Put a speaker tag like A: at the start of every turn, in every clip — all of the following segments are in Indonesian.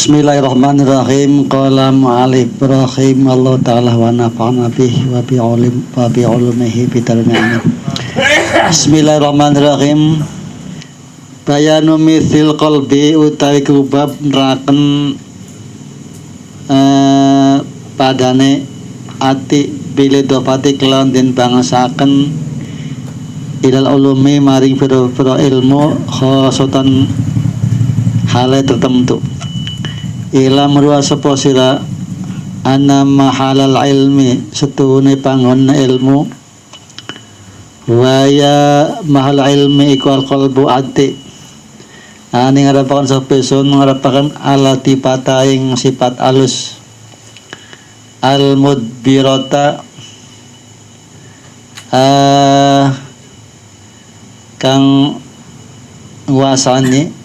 A: Bismillahirrahmanirrahim. Qala mu'alif Ibrahim Allah ta'ala wa nafa'na bihi wa bi ulumihi bitarmi'ana. Bismillahirrahmanirrahim. Bayanu mithil qalbi utawi kubab neraken padane ati bilih dopati kelon den bangsaken ilal ulumi maring pira-pira ilmu khosotan hale tertentu. Ila merua sapa sira ana mahalal ilmi setuhune panggon ilmu waya mahal ilmi iku al qalbu ati ning ngarepaken sapa sun ngarepaken alati pataing sifat alus al mudbirata kang wasani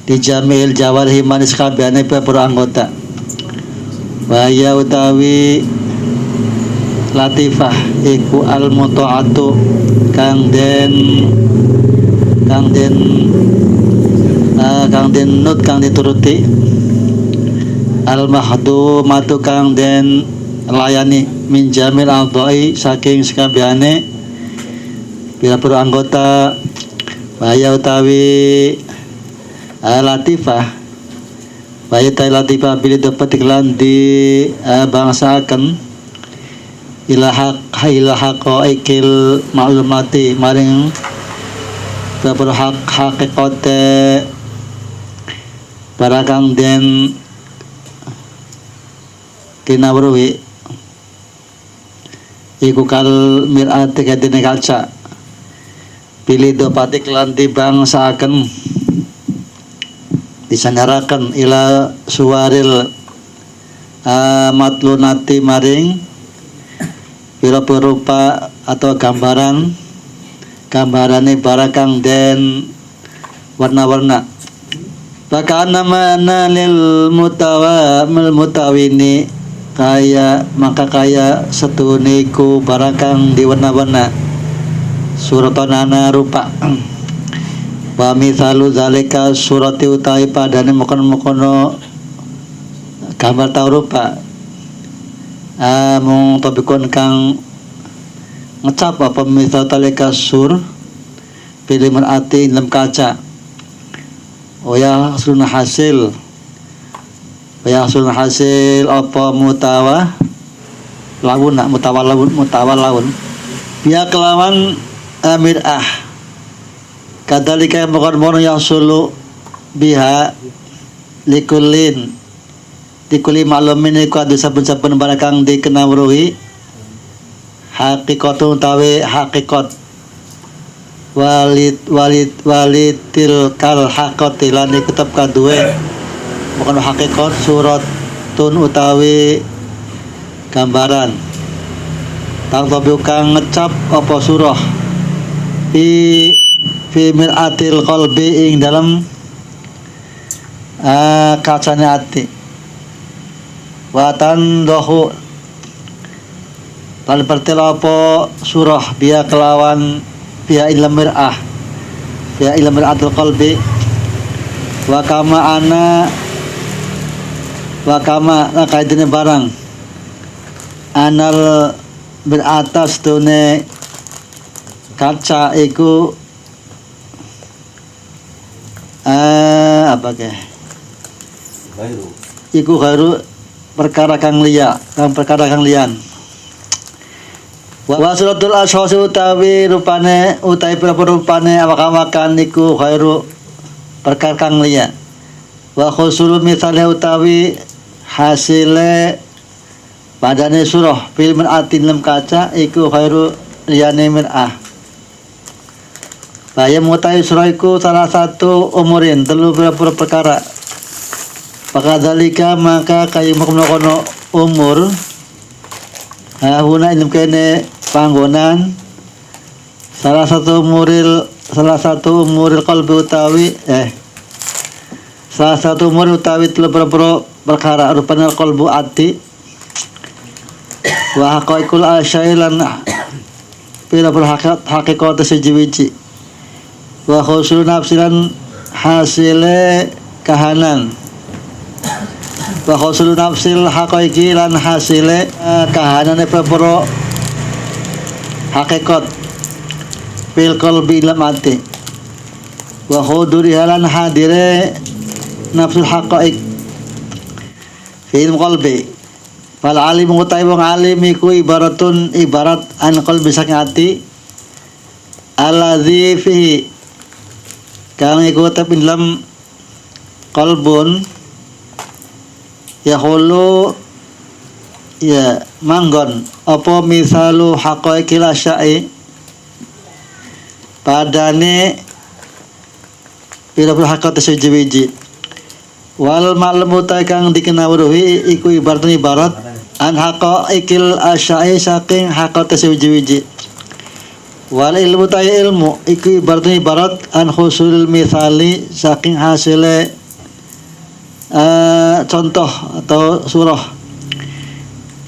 A: di jamil jawarhi manis kabehane pira anggota waya utawi latifah iku al mutaatu kang den nut kang dituruti al mahdumatu kang den layani min jamil adai saking sakabehane pira anggota waya utawi latifah wayata latifah bila dapat iklan di bangsakan ilahaq haqaiqil ma'lumati maring beberapa hakikate barakang den kinawruhi iku kal mir'ati kadene kaca pilih dapat iklan di bangsakan disandarakan ila suwaril matlunati maring pira-pira atau gambarane barakang den warna-warna bakana mana lil mutawini kaya setuniku barakang di warna-warna suratanana rupa wa mithalu zalika surati utai padane mokono gambar tau rupa mung tobikon kang ngecap apa mithal zalika sur pilih merati dalam kaca ya hasil apa mutawa lawun biya kelawan mir'ah kadalika mono yang sulu biha likulli maklumin iku ada saben-saben barakang dikenawruhi hakikatun utawi hakikat walitil kal hakati lan kitab kaduwe mono hakikat suratun utawi gambaran tang tobi kang ngecap apa surah fi mir'atil qalbi ing dalam kacane ati watan dohu tal pertela apa surah biya kelawan biya ilm mir'atil qalbi wa kama kaidene barang anal beratas tune kaca iku apa ke iku gharu perkara kang liyan wa suratul ashos utawi rupane utawi pira-pira rupane awak-awakan iku gharu perkara kang liya wa khusul misale utawi hasile padane surah fil mir'atin lam kaca iku gharu liyane mir'ah Baya mutai suraiku salah satu umurin telu pira-pira perkara. Pakadalika maka kayu makono umur huna ilmu kene panggonan salah satu umuril qalbi utawi salah satu umur utawi telu pira-pira perkara rupane qalbu ati wa haqaiqul asyailan pira-pira hakikat sejiwiji wa khusul nafsilan hasile kahanan wa husnul nafsil haqaiqi lan hasile kahanane pepro hakikat fil qalbi lam ati wa huduri halan hadire nafsul haqaiq fil qalbi fal alim ngutai wong alim iku ibaratun ibarat an qalbi saking ati alladzi fihi kang iku tapi dalam qalbun yahulu ya manggon apa misalu haqaiqil asya'i padane pira-pira hakikat sewiji-wiji wal ma'lum utai kang dikenawruhi iku ibarat an haqaiqil asya'i saking hakikat sewiji-wiji wal ilmu utai ilmu iku ibarat an husulil misali saking hasile contoh atau surah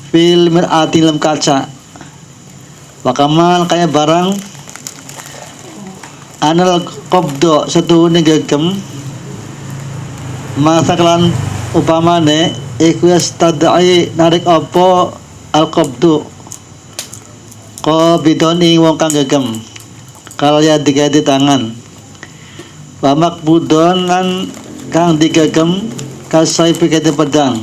A: fil mir'ati lam kaca wakamal kayak barang anal qabdo satu negegem masaklan upamane iku yastadai narik opo al qabdu qabidoni wong kang gegem kalya digadi tangan wa makbudon lan kang digegem kasai pikete pedang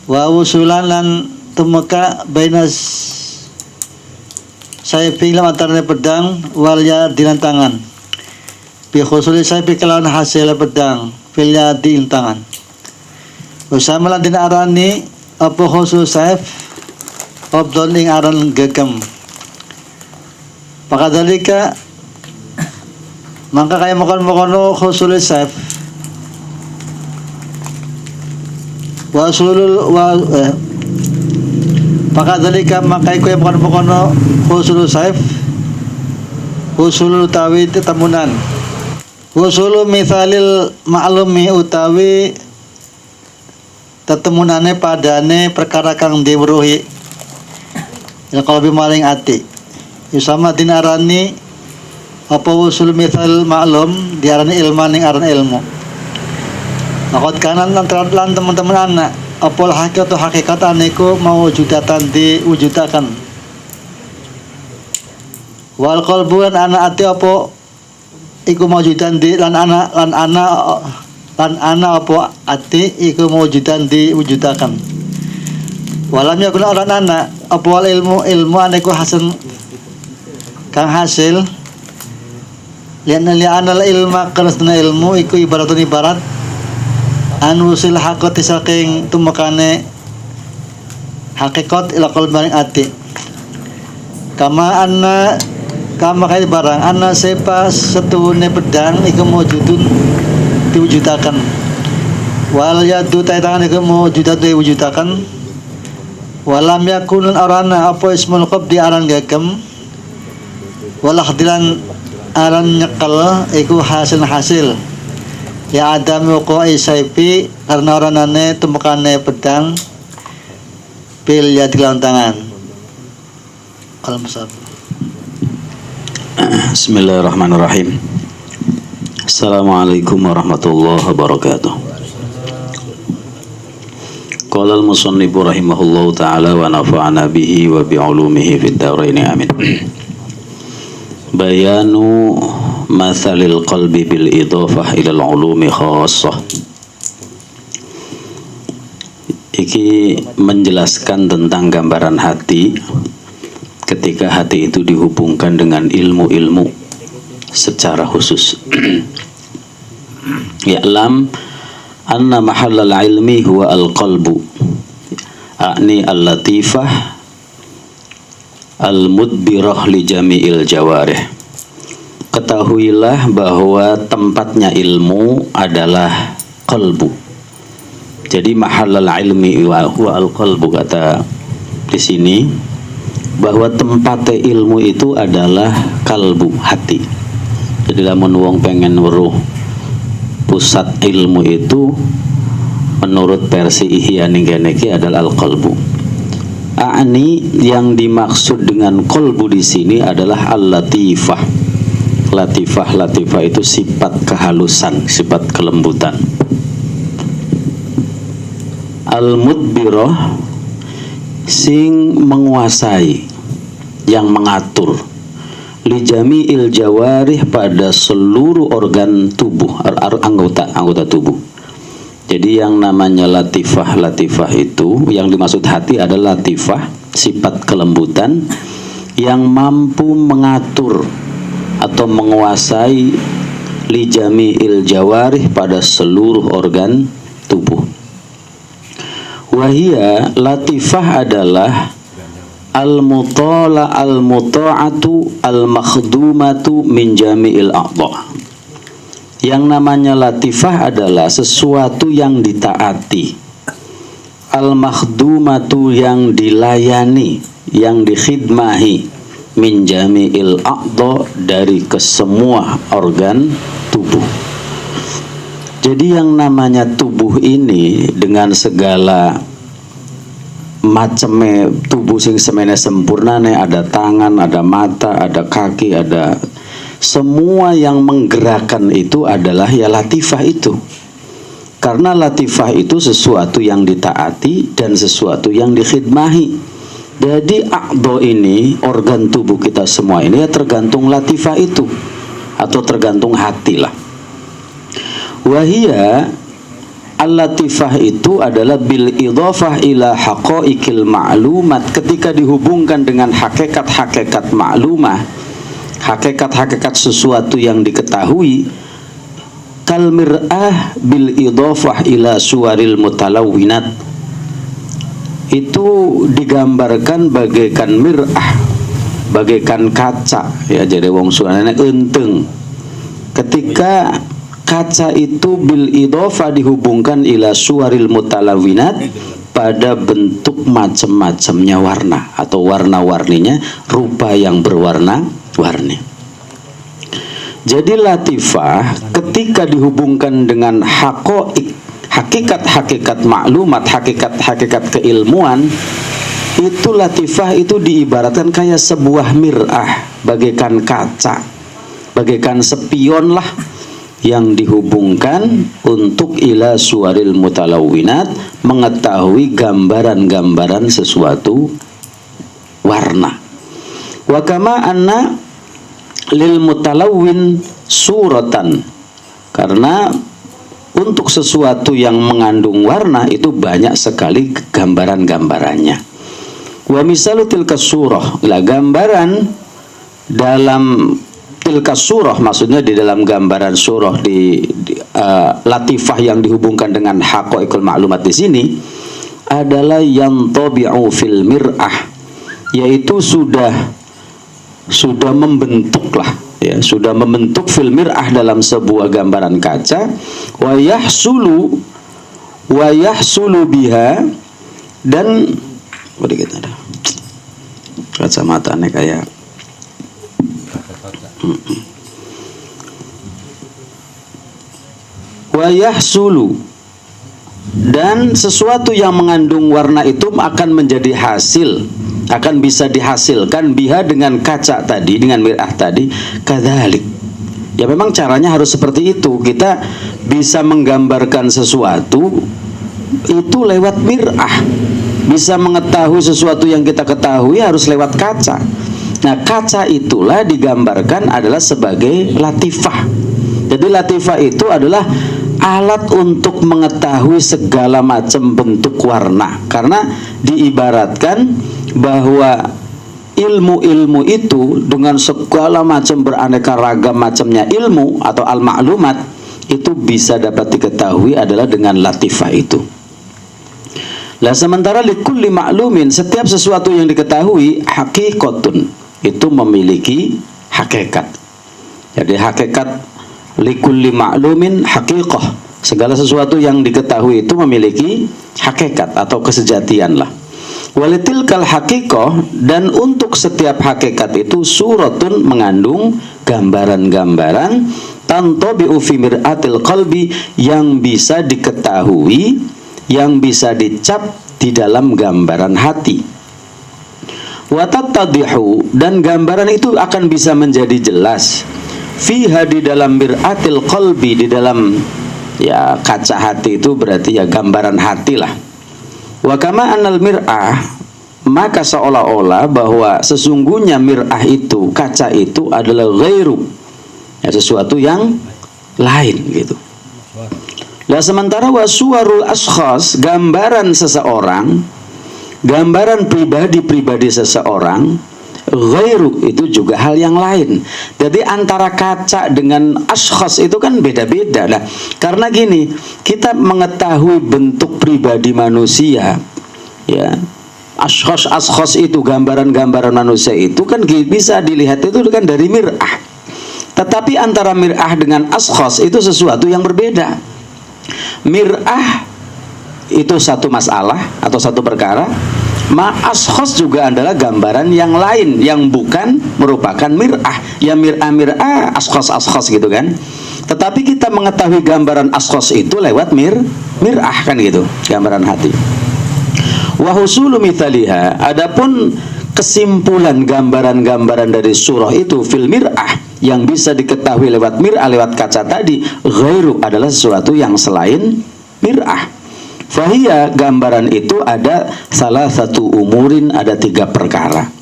A: wa usulan lan tumeka bainas sayfi lam antarane pedang wal ya dilan tangan bi khusuli sayfi kelawan hasil pedang fil yadi tangan usama lan dinarani apa khusus sayf obdon ing aran gegem pakadalika mangka kaya mokon-mokono khusul sayf wasulul pakadalika makai ko yang bukan husul saif husul utawi tetemunan husul misalil ma'lumi utawi tetemunane padane perkara kang diweruhi ya kalbi maring ati sama dinarani apa husul misal ma'lum diarani ilman ning aran ilmu Nakot kanan lan teman-teman anak apol hakikat aniku mau wujudatan diwujudakan wal qalbu lan anak ati apa iku mawujudan di lan anak apa ati iku mawujudan diwujudakan walam yakun lan anak apa wal ilmu aniku hasan kang hasil lian al ilma karena ilmu iku ibarat anusil hakoti saking tumekane hakikat ila qalbi ati kama kaya barang anna sepa setuhune pedang iku mawujudun diwujudakan wal yadu tangan iku mawujudan diwujudakan walam yakunun arana apa ismul qabdi aran gagem walah dilan aran nyekal iku hasil ya adam wuqu'i sayfi karena oranane tumekane pedang bil ya dilawan tangan.
B: Bismillahirrahmanirrahim. Assalamualaikum warahmatullahi wabarakatuh. Qala al-musannifu rahimahullahu ta'ala wa nafa'ana bihi wa bi'ulumihi fid dharain amin. Bayanu mathalil qalbi bil idhafah ilal ulumi khassah. Iki menjelaskan tentang gambaran hati ketika hati itu dihubungkan dengan ilmu-ilmu secara khusus. Ya'lam anna mahallal ilmi huwa al-qalbu a'ni al-latifah al-mudbirah li jami'il jawarih. Ketahuilah bahwa tempatnya ilmu adalah qalbu. Jadi mahallal ilmi wa huwa al-qalbu, kata di sini bahwa tempatnya ilmu itu adalah kalbu, hati. Jadi lamun wong pengen weruh pusat ilmu itu menurut versi Ihya Ninggeneki adalah al-qalbu. A'ni yang dimaksud dengan qalbu di sini adalah al-latifah. Latifah itu sifat kehalusan, sifat kelembutan. al-mudbirah sing menguasai, yang mengatur, li jami'il jawarih pada seluruh organ tubuh, anggota tubuh. Jadi yang namanya latifah itu, yang dimaksud hati adalah latifah, sifat kelembutan yang mampu mengatur atau menguasai li jami'il jawarih pada seluruh organ tubuh. Wahia, latifah adalah al-muta'atu al-makhdumatu min jami'il a'dha. Yang namanya latifah adalah sesuatu yang ditaati, al-makhdumatu yang dilayani, yang dikhidmahi, min jami'il a'dha dari kesemua organ tubuh. Jadi yang namanya tubuh ini dengan segala macamnya tubuh sing semene sempurnane, ada tangan, ada mata, ada kaki, ada semua yang menggerakkan itu adalah ya latifah itu. Karena latifah itu sesuatu yang ditaati dan sesuatu yang dikhidmahi. Jadi a'dha ini, organ tubuh kita semua ini ya tergantung latifah itu, atau tergantung hati lah. Wahia, al-latifah itu adalah bil idhafah ila haqaiqil ma'lumat, ketika dihubungkan dengan hakikat-hakikat ma'lumah, hakikat-hakikat sesuatu yang diketahui, kal mir'ah bil idhafah ila suwaril mutalawwinat, itu digambarkan bagaikan mir'ah, bagaikan kaca ya, jadi wong suarane enteng. Ketika kaca itu bil idhofah dihubungkan ila suwaril mutalawinat, pada bentuk macam-macamnya warna atau warna-warninya, rupa yang berwarna-warni. Jadi latifah ketika dihubungkan dengan hakikat-hakikat maklumat, hakikat-hakikat keilmuan, itu latifah itu diibaratkan kayak sebuah mir'ah, bagaikan kaca, bagaikan spion lah, yang dihubungkan untuk ila suwaril mutalawwinat, mengetahui gambaran-gambaran sesuatu warna. Wa kama anna lil mutalawwin suratan, karena untuk sesuatu yang mengandung warna itu banyak sekali gambaran-gambarannya. Wa misalu tilka surah, lah gambaran dalam tilka surah, maksudnya di dalam gambaran surah di latifah yang dihubungkan dengan haqaiqul ma'lumat di sini adalah yang tabi'u fil mir'ah, yaitu sudah membentuk lah ya, sudah membentuk fil mir'ah dalam sebuah gambaran kaca, wa yahsulu biha, dan bagaimana ada kacamatanya kayak wa yahsulu, dan sesuatu yang mengandung warna itu akan menjadi hasil, akan bisa dihasilkan biha dengan kaca tadi, dengan mir'ah tadi, kadzalik. Ya memang caranya harus seperti itu. Kita bisa menggambarkan sesuatu itu lewat mir'ah. Bisa mengetahui sesuatu yang kita ketahui harus lewat kaca. Nah, kaca itulah digambarkan adalah sebagai latifah. Jadi latifah itu adalah alat untuk mengetahui segala macam bentuk warna. Karena diibaratkan bahwa ilmu-ilmu itu dengan segala macam beraneka ragam macamnya ilmu atau al-ma'lumat itu bisa dapat diketahui adalah dengan latifah itu. Lah sementara likulli ma'lumin, setiap sesuatu yang diketahui haqiqatun, itu memiliki hakikat. Jadi hakikat likulli ma'lumin haqiqah, segala sesuatu yang diketahui itu memiliki hakikat atau kesejatian lah. Walitilkal haqiqah, dan untuk setiap hakikat itu suratun, mengandung gambaran-gambaran, tantabi'u fi mir'atil qalbi, yang bisa diketahui, yang bisa dicap di dalam gambaran hati. Watattadihu, dan gambaran itu akan bisa menjadi jelas, fiha, di dalam mir'atil qalbi, di dalam ya kaca hati itu berarti ya gambaran hati lah. Wa kama annal mir'ah, maka seolah-olah bahwa sesungguhnya mir'ah itu, kaca itu adalah ghairu, ya, sesuatu yang lain gitu. Nah sementara wasuwarul ashkhas, gambaran seseorang, gambaran pribadi-pribadi seseorang, ghairu itu juga hal yang lain. Jadi antara kaca dengan ashkhas itu kan beda-beda. Nah, karena gini, kita mengetahui bentuk pribadi manusia, ya. Ashkhas itu, gambaran-gambaran manusia itu kan bisa dilihat itu kan dari mir'ah. Tetapi antara mir'ah dengan ashkhas itu sesuatu yang berbeda. Mir'ah itu satu masalah atau satu perkara, ashkhas juga adalah gambaran yang lain yang bukan merupakan mir'ah. Ya mir'ah ashkhas gitu kan. Tetapi kita mengetahui gambaran ashkhas itu lewat mir'ah kan gitu, gambaran hati. Wa husulu mithaliha, adapun kesimpulan gambaran-gambaran dari surah itu fil mir'ah yang bisa diketahui lewat mir'ah, lewat kaca tadi, ghairu adalah sesuatu yang selain mir'ah. Fahiyya, gambaran itu ada salah satu umurin, ada 3 perkara.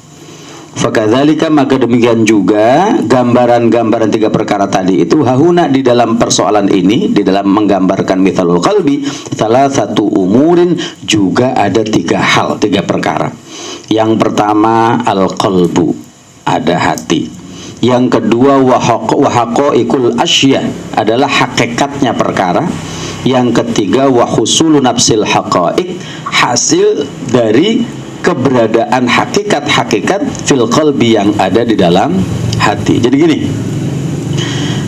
B: Fakadzalika, maka demikian juga gambaran-gambaran 3 perkara tadi itu hahuna, di dalam persoalan ini, di dalam menggambarkan mithalul qalbi, salah satu umurin juga ada 3 hal, 3 perkara. Yang pertama al-qalbu, ada hati. Yang kedua wahaqaiqul asya, adalah hakikatnya perkara. Yang ketiga wahusulu nafsil haqaiq, hasil dari keberadaan hakikat-hakikat fil qalbi yang ada di dalam hati. Jadi gini,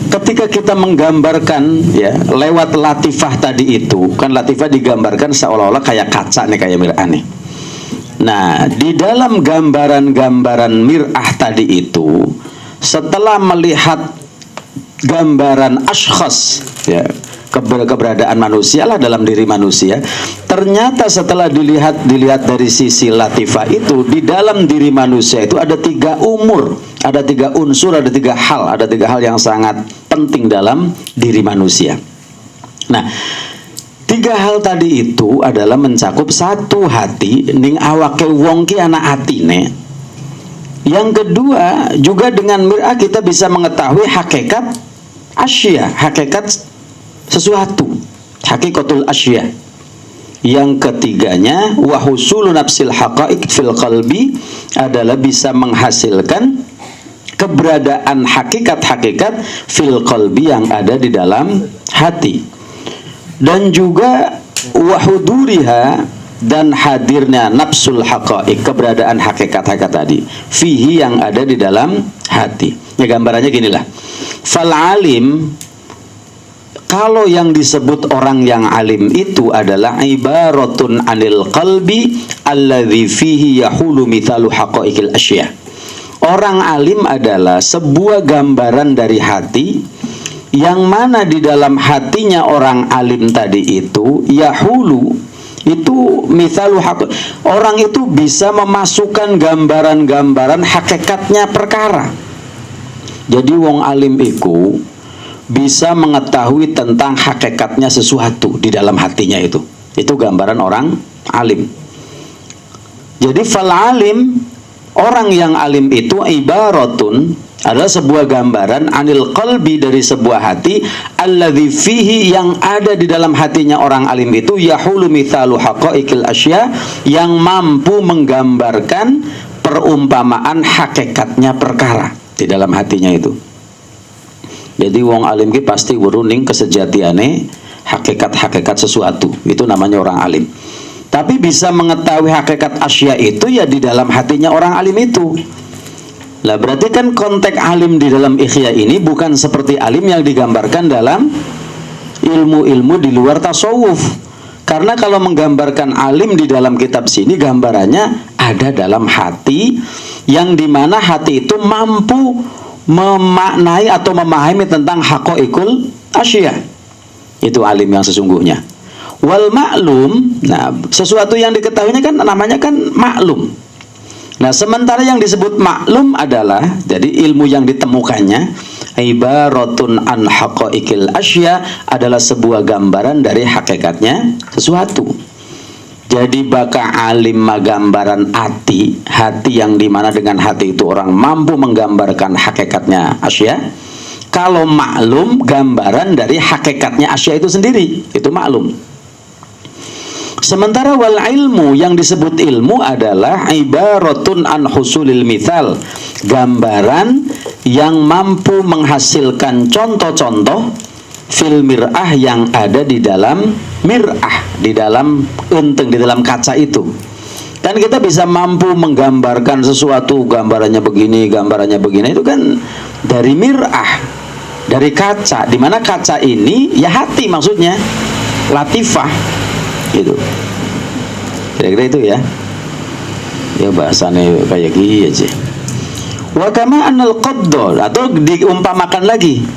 B: ketika kita menggambarkan ya lewat latifah tadi itu, kan latifah digambarkan seolah-olah kayak kaca nih, kayak mir'ah nih. Nah, di dalam gambaran-gambaran mir'ah tadi itu, setelah melihat gambaran ashkhas, ya, keberadaan manusia lah dalam diri manusia, ternyata setelah dilihat dari sisi latifah itu, di dalam diri manusia itu ada 3 umur, ada 3 unsur, ada 3 hal, ada 3 hal yang sangat penting dalam diri manusia. Nah, 3 hal tadi itu adalah mencakup satu hati, ning awake wong ki ana atine. Yang kedua, juga dengan mir'ah kita bisa mengetahui hakikat asya, hakikat sesuatu, hakikatul asya. Yang ketiganya wahusulu nafsil haqaiq fil qalbi, adalah bisa menghasilkan keberadaan hakikat-hakikat fil qalbi yang ada di dalam hati. Dan juga wahuduriha, dan hadirnya nafsul haqaiq, keberadaan hakikat-hakikat tadi fihi, yang ada di dalam hati. Ya, gambarannya ginilah. Fal alim, kalau yang disebut orang yang alim itu adalah ibaratun anil qalbi alladzi fihi yahulu mithalu haqaiqil asya. Orang alim adalah sebuah gambaran dari hati, yang mana di dalam hatinya orang alim tadi itu yahulu, itu mithalu haq, orang itu bisa memasukkan gambaran-gambaran hakikatnya perkara. Jadi wong alim iku bisa mengetahui tentang hakikatnya sesuatu di dalam hatinya itu. Itu gambaran orang alim. Jadi fal alim, orang yang alim itu ibaratun, adalah sebuah gambaran anil qalbi, dari sebuah hati, alladzi fihi, yang ada di dalam hatinya orang alim itu yahulu mithalu haqaiqil asya, yang mampu menggambarkan perumpamaan hakikatnya perkara di dalam hatinya itu. Jadi wong alim ki pasti weruning kesejatiane hakikat-hakikat sesuatu, itu namanya orang alim. Tapi bisa mengetahui hakikat asya itu ya di dalam hatinya orang alim itu. Lah berarti kan konteks alim di dalam Ikhya ini bukan seperti alim yang digambarkan dalam ilmu-ilmu di luar tasawuf. Karena kalau menggambarkan alim di dalam kitab sini, gambarannya ada dalam hati, yang dimana hati itu mampu memaknai atau memahami tentang haqaiqul asya. Itu alim yang sesungguhnya. Wal maklum, nah sesuatu yang diketahuinya kan namanya kan maklum. Nah, sementara yang disebut maklum adalah, jadi ilmu yang ditemukannya, ibaratun an haqaiqil asya, adalah sebuah gambaran dari hakikatnya sesuatu. Jadi baka alim gambaran hati yang dimana dengan hati itu orang mampu menggambarkan hakikatnya asya. Kalau maklum gambaran dari hakikatnya asya itu sendiri, itu maklum. Sementara wal ilmu, yang disebut ilmu adalah ibaratun an husulil mithal, gambaran yang mampu menghasilkan contoh-contoh fil mir'ah, yang ada di dalam mir'ah, di dalam untung, di dalam kaca itu. Kan kita bisa mampu menggambarkan sesuatu, gambarannya begini, itu kan dari mir'ah, dari kaca, di mana kaca ini ya hati, maksudnya latifah gitu. Kira-kira itu ya. Ya bahasanya kayak gini aja. Wa kama anal qabdo, atau diumpamakan lagi.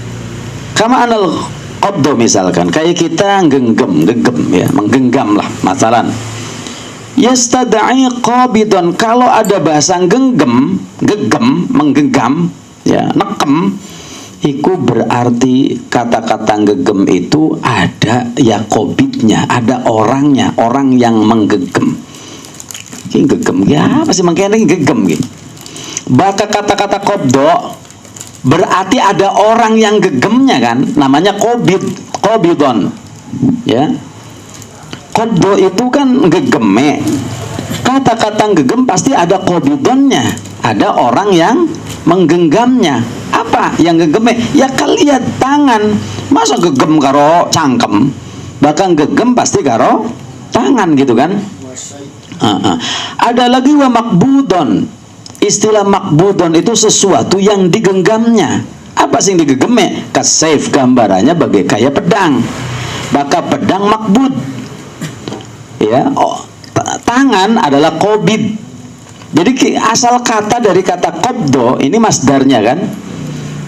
B: Kama anal qabdo, misalkan kayak kita genggam ya, menggenggam lah masalan. Yastad'i qabidon, kalau ada bahasa genggam, menggenggam ya, nekem, iku berarti kata-kata gegem itu ada ya kobitnya, ada orangnya, orang yang menggegem. Ini gegem ya, pasti mengkene gegem gitu. Baka kata-kata kobdo berarti ada orang yang gegemnya kan, namanya kobidon. Ya. Kobdo itu kan gegeme. Kata-kata gegem pasti ada kobidonnya, ada orang yang menggenggamnya. Apa yang gegeme? Ya kalian tangan. Masa gegem karo cangkem? Bahkan gegem pasti karo tangan gitu kan. Ada lagi wa makbudon. Istilah makbudon itu sesuatu yang digenggamnya. Apa sih yang digegeme? Kasayf, gambarannya bagai kayak pedang. Maka pedang makbud. Ya, tangan adalah kobid. Jadi asal kata dari kata qabdo ini masdarnya kan.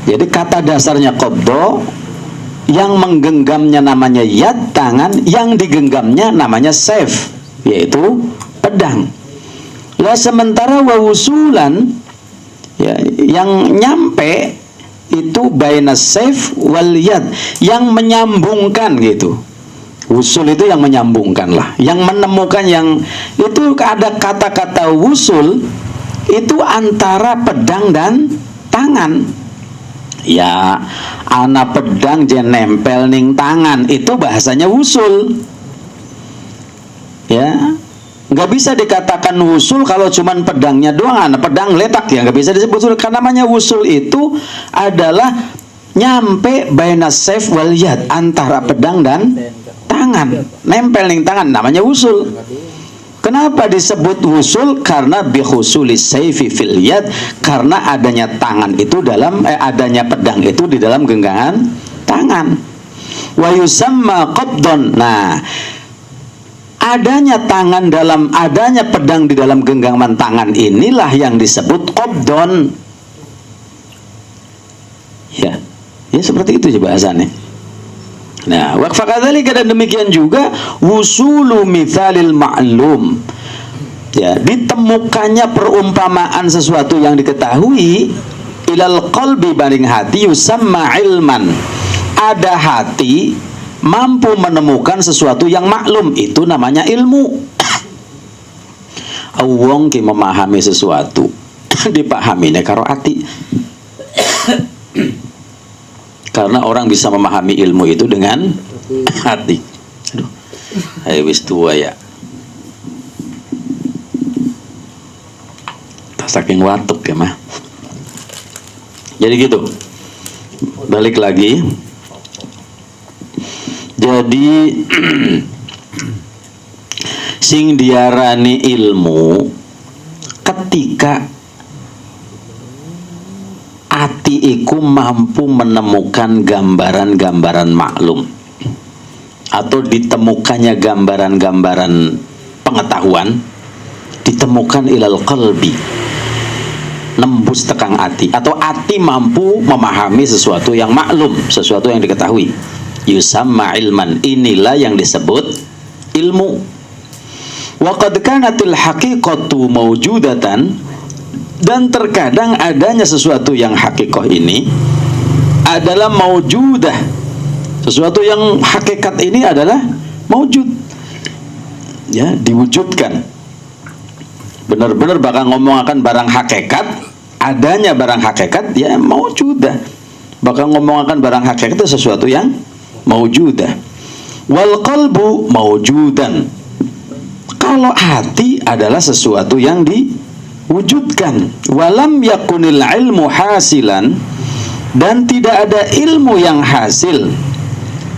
B: Jadi kata dasarnya qabdo, yang menggenggamnya namanya yad, tangan, yang digenggamnya namanya sayf, yaitu pedang. Lah sementara wawusulan ya, yang nyampe itu baina sayf wal yad, yang menyambungkan gitu. Wusul itu yang menyambungkan lah, yang menemukan, yang itu ada kata-kata wusul itu antara pedang dan tangan. Ya, anak pedang je nempel ning tangan, itu bahasanya wusul. Ya, nggak bisa dikatakan wusul kalau cuman pedangnya doang, anak pedang letak ya nggak bisa disebut wusul. Karena namanya wusul itu adalah nyampe baina sayf wal yad, antara pedang dan tangan, nempel ning tangan, namanya wusul. Kenapa disebut wusul? Karena bihusulis sayfi fil yad, karena adanya tangan itu dalam adanya pedang itu di dalam genggaman tangan. Wa yusamma qabdon. Nah, adanya tangan dalam, adanya pedang di dalam genggaman tangan inilah yang disebut qabdon. Ya. Ya seperti itu sih bahasanya. Nah, waqfa kadzalika, dan demikian juga wusulu mithalil ma'lum. Ya, ditemukannya perumpamaan sesuatu yang diketahui ilal qalbi, banding hati, yusamma ilman. Ada hati mampu menemukan sesuatu yang maklum, itu namanya ilmu. Wong ki memahami sesuatu dipahaminya karo hati. Karena orang bisa memahami ilmu itu dengan hati. Aduh, ayo wis tua ya. Tak saking watuk ya mah. Jadi gitu. Balik lagi. Jadi sing diarani ilmu ketika ati iku mampu menemukan gambaran-gambaran maklum, atau ditemukannya gambaran-gambaran pengetahuan, ditemukan ilal qalbi, nembus tekang ati, atau ati mampu memahami sesuatu yang maklum, sesuatu yang diketahui, yusamma ilman. Inilah yang disebut ilmu. Wa qad kanatil haqiqatu mawjudatan, dan terkadang adanya sesuatu yang hakikoh ini adalah maujudah, sesuatu yang hakikat ini adalah maujud. ya, diwujudkan. Benar-benar bakal ngomong akan barang hakikat, adanya barang hakikat ya maujudah. Bakal ngomong akan barang hakikat itu sesuatu yang maujudah. Wal qalbu maujudan. Kalau hati adalah sesuatu yang diwujudkan. Walam yakunil ilmu hasilan, dan tidak ada ilmu yang hasil.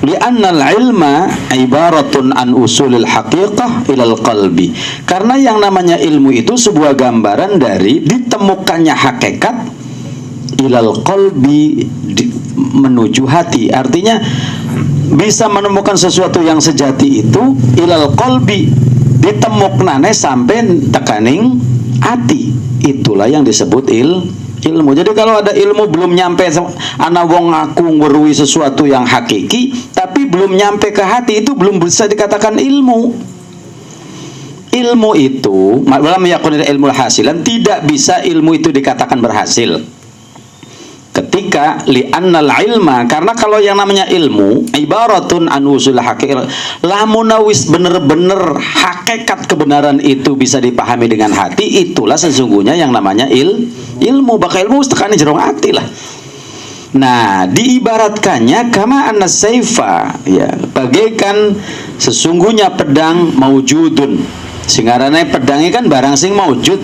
B: Li'annal ilma ibaratun an usulil haqiqah ilal qalbi. Karena yang namanya ilmu itu sebuah gambaran dari ditemukannya hakikat ilal qalbi, menuju hati. Artinya bisa menemukan sesuatu yang sejati itu ilal qalbi, ditemuknane sampai tekaning hati. Itulah yang disebut ilmu. Jadi kalau ada ilmu belum nyampe, ana wong aku ngerui sesuatu yang hakiki tapi belum nyampe ke hati, itu belum bisa dikatakan ilmu. Ilmu itu dalam yakunil ilmu hasilan, tidak bisa ilmu itu dikatakan berhasil. Ketika li'annal ilma, karena kalau yang namanya ilmu ibaratun an usul haqiqah, lamunawis bener-bener hakikat kebenaran itu bisa dipahami dengan hati, itulah sesungguhnya yang namanya ilmu. Bakal ilmu tekan jerong hati lah. Nah, diibaratkannya kama anna saifa, ya, bagaikan sesungguhnya pedang maujudun. Singarane pedangnya kan barang sing maujud.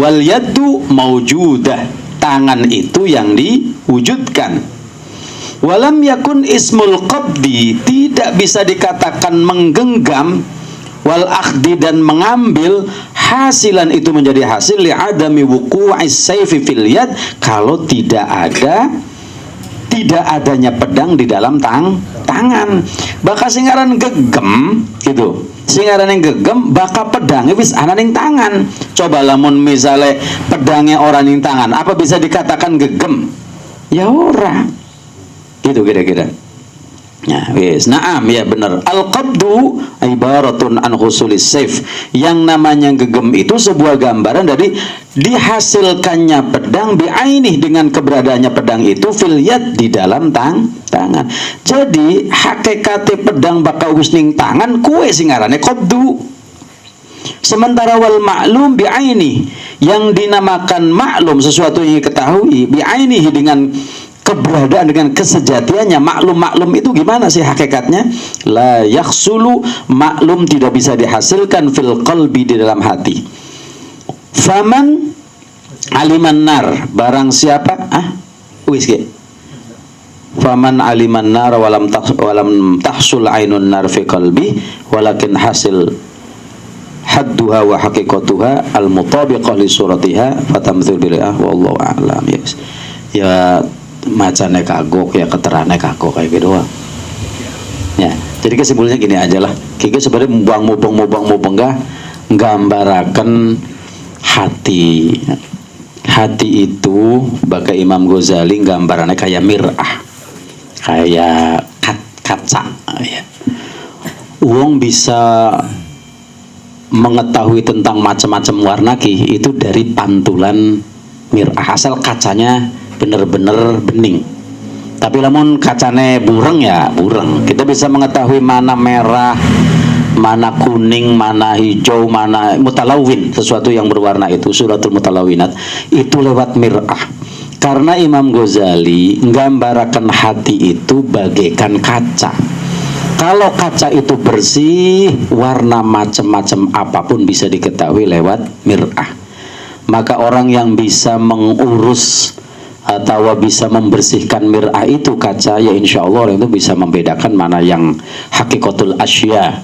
B: Wal yaddu maujudah. Tangan itu yang diwujudkan. Walam yakun ismul qabdi, tidak bisa dikatakan menggenggam, wal akhdi dan mengambil, hasilan itu menjadi hasil li'adami wuqu'is sayfi fil yad, kalau tidak adanya pedang di dalam tangan. Bakal singaran gegem gitu. Singaran yang gegem bakal pedangnya wis ana ning tangan. Coba lamun misale pedangnya orang ning tangan, apa bisa dikatakan gegem? Ya ora. Gitu kira-kira. Ya, wis. Naam, ya benar. Al-qabdu ibaratun an husulis saif. Yang namanya gegem itu sebuah gambaran dari dihasilkannya pedang bi'ainih, dengan keberadaannya pedang itu fil yad, di dalam tangan. Jadi hakikate pedang bakal ning tangan, kue singarane qabdu. Sementara wal ma'lum bi'ainih, yang dinamakan maklum sesuatu yang diketahui, bi'ainihi dengan keberadaan, dengan kesejatiannya. Maklum itu gimana sih hakikatnya? La yakhsulu, maklum tidak bisa dihasilkan fil qalbi, di dalam hati. Faman aliman nar, barang siapa faman aliman nar walam tahsul ainun nar fi qalbi walakin hasil hadduha wa haqiqatuha al mutabiqah li suratiha fatamthil billah wallahu a'lam. Ya macane kagok, ya keterane kagok kayak gitu doang. Ya, jadi kesimpulannya gini aja lah. Kiki sebenarnya mubang gambaraken hati. Hati itu bagi Imam Ghazali gambarannya kayak mir'ah, kayak kaca. Ya. Wong bisa mengetahui tentang macam-macam warna itu dari pantulan mir'ah, asal kacanya bener-bener bening. Tapi lamun kacane bureng, ya bureng. Kita bisa mengetahui mana merah, mana kuning, mana hijau, mana mutalawin, sesuatu yang berwarna itu, suratul mutalawinat, itu lewat mir'ah. Karena Imam Ghazali menggambarakan hati itu bagaikan kaca. Kalau kaca itu bersih, warna macam-macam apapun bisa diketahui lewat mir'ah. Maka orang yang bisa mengurus atau bisa membersihkan mir'ah itu kaca, ya insya Allah orang itu bisa membedakan mana yang hakikatul asya,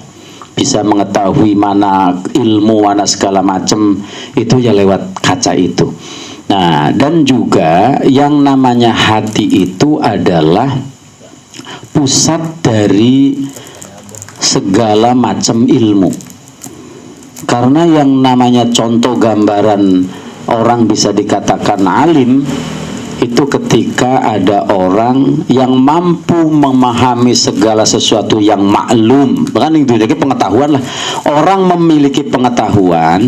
B: bisa mengetahui mana ilmu, mana segala macam, itu ya lewat kaca itu. Nah, dan juga yang namanya hati itu adalah pusat dari segala macam ilmu. Karena yang namanya contoh gambaran orang bisa dikatakan alim itu ketika ada orang yang mampu memahami segala sesuatu yang maklum. Bahkan itu jadi pengetahuan lah. Orang memiliki pengetahuan,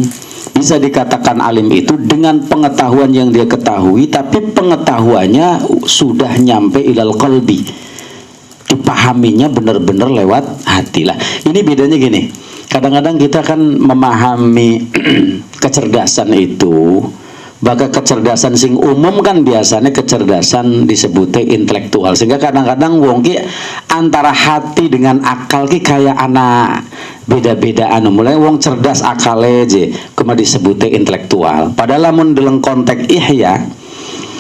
B: bisa dikatakan alim itu dengan pengetahuan yang dia ketahui, tapi pengetahuannya sudah nyampe ilal qalbi, dipahaminya benar-benar lewat hati lah. Ini bedanya gini, kadang-kadang kita kan memahami kecerdasan itu, bahkan kecerdasan sing umum kan biasanya kecerdasan disebutnya intelektual, sehingga kadang-kadang wong ki antara hati dengan akal ki kayak anak beda-beda anu, mulai wong cerdas akale aja kemudian disebutnya intelektual, padahal lamun dalam konteks ihya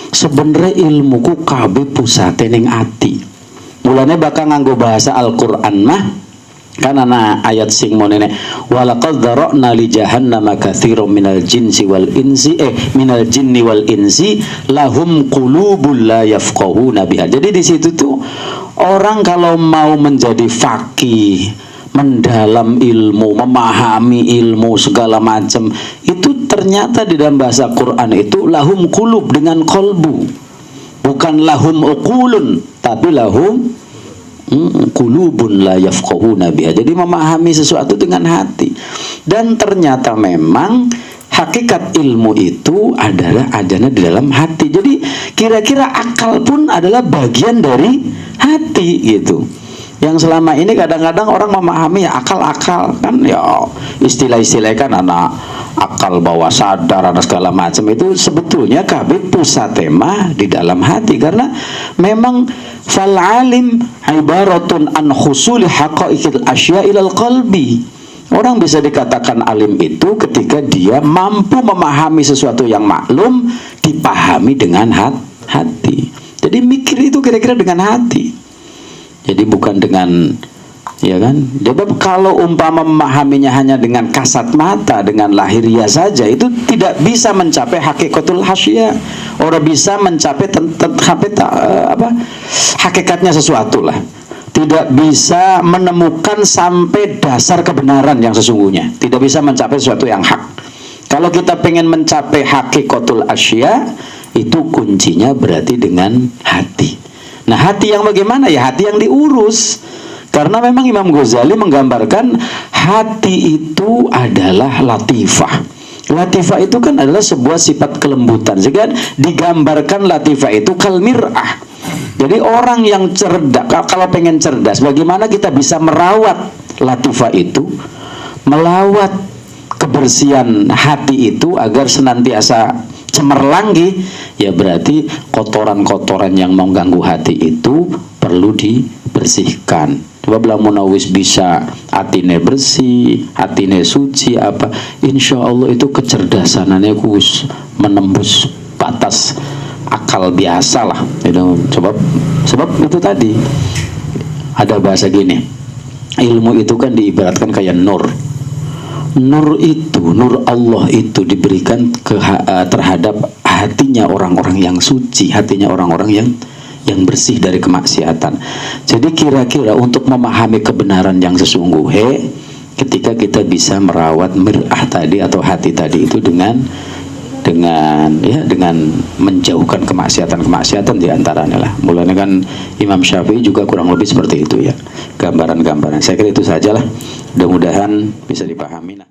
B: sebenarnya ilmuku kabeh pusate ning ati. Mulane bakal nganggo bahasa Al-Qur'an mah kan ana ayat sing monene walaqad dzara'na li jahannama katsiran minal jinsi wal insi minal jinni wal insi lahum qulubul la yafqahuna biha. Jadi di situ tuh orang kalau mau menjadi faqih, mendalam ilmu, memahami ilmu segala macam, itu ternyata di dalam bahasa Quran itu lahum qulub dengan kolbu, bukan lahum uqulun, tapi lahum qulubun la yafqahuna biha. Jadi memahami sesuatu dengan hati. Dan ternyata memang hakikat ilmu itu adalah adanya di dalam hati. Jadi kira-kira akal pun adalah bagian dari hati gitu. Yang selama ini kadang-kadang orang memahami ya akal-akal kan, ya istilah-istilah kan anak akal bawah sadar dan segala macam, itu sebetulnya kabeh pusat tema di dalam hati. Karena memang fal alim ibaratun an husuli haqaiqil asya ilal qalbi. Orang bisa dikatakan alim itu ketika dia mampu memahami sesuatu yang maklum dipahami dengan hati. Jadi mikir itu kira-kira dengan hati. Jadi bukan dengan, ya kan? Jadi kalau umpama memahaminya hanya dengan kasat mata, dengan lahiriah saja, itu tidak bisa mencapai hakikatul hasyah. Orang bisa mencapai hakikatnya sesuatu lah. Tidak bisa menemukan sampai dasar kebenaran yang sesungguhnya. Tidak bisa mencapai sesuatu yang hak. Kalau kita pengen mencapai hakikatul hasyah, itu kuncinya berarti dengan hati. Nah, hati yang bagaimana? Ya hati yang diurus. Karena memang Imam Ghazali menggambarkan hati itu adalah latifah. Latifah itu kan adalah sebuah sifat kelembutan. Sehingga digambarkan latifah itu kalmir'ah. Jadi orang yang cerdas, kalau pengen cerdas, bagaimana kita bisa merawat latifah itu, melawat kebersihan hati itu agar senantiasa cemerlang, ya berarti kotoran-kotoran yang mengganggu hati itu perlu dibersihkan. Coba lamun wis bisa hatine bersih, hatine suci apa, insya Allah itu kecerdasanannya kus menembus batas akal biasa lah. Sebab itu tadi ada bahasa gini, ilmu itu kan diibaratkan kayak nur. Nur itu, nur Allah itu diberikan terhadap hatinya orang-orang yang suci, hatinya orang-orang yang bersih dari kemaksiatan. Jadi kira-kira untuk memahami kebenaran yang sesungguhnya, ketika kita bisa merawat mir'ah tadi atau hati tadi itu dengan menjauhkan kemaksiatan diantaranya lah. Mulanya kan Imam Syafi'i juga kurang lebih seperti itu ya, gambaran-gambaran. Saya kira itu sajalah, mudah-mudahan bisa dipahami.